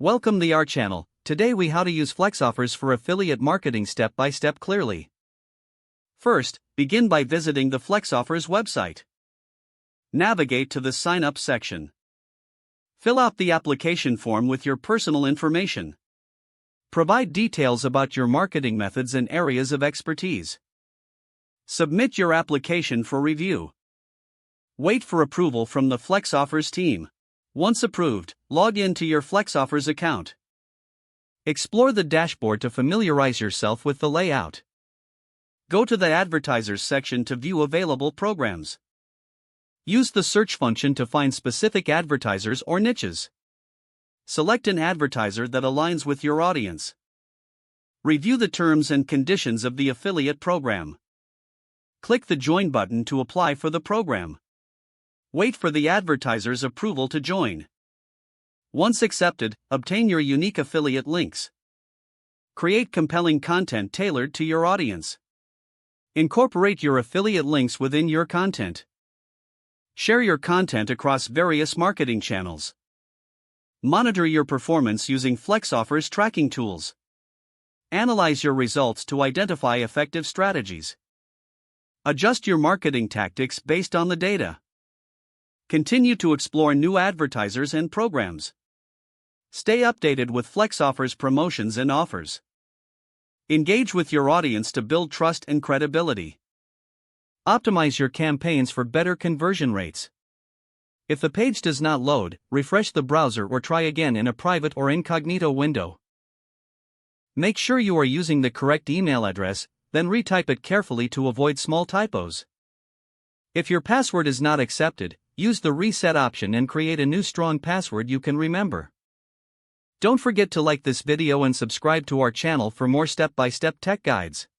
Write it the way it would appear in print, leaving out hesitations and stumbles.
Welcome to our channel. Today we how to use FlexOffers for affiliate marketing step by step clearly. First, begin by visiting the FlexOffers website. Navigate to the Sign Up section. Fill out the application form with your personal information. Provide details about your marketing methods and areas of expertise. Submit your application for review. Wait for approval from the FlexOffers team. Once approved, log in to your FlexOffers account. Explore the dashboard to familiarize yourself with the layout. Go to the Advertisers section to view available programs. Use the search function to find specific advertisers or niches. Select an advertiser that aligns with your audience. Review the terms and conditions of the affiliate program. Click the Join button to apply for the program. Wait for the advertiser's approval to join. Once accepted, obtain your unique affiliate links. Create compelling content tailored to your audience. Incorporate your affiliate links within your content. Share your content across various marketing channels. Monitor your performance using FlexOffers tracking tools. Analyze your results to identify effective strategies. Adjust your marketing tactics based on the data. Continue to explore new advertisers and programs. Stay updated with FlexOffers promotions and offers. Engage with your audience to build trust and credibility. Optimize your campaigns for better conversion rates. If the page does not load, refresh the browser or try again in a private or incognito window. Make sure you are using the correct email address, then retype it carefully to avoid small typos. If your password is not accepted, use the reset option and create a new strong password you can remember. Don't forget to like this video and subscribe to our channel for more step-by-step tech guides.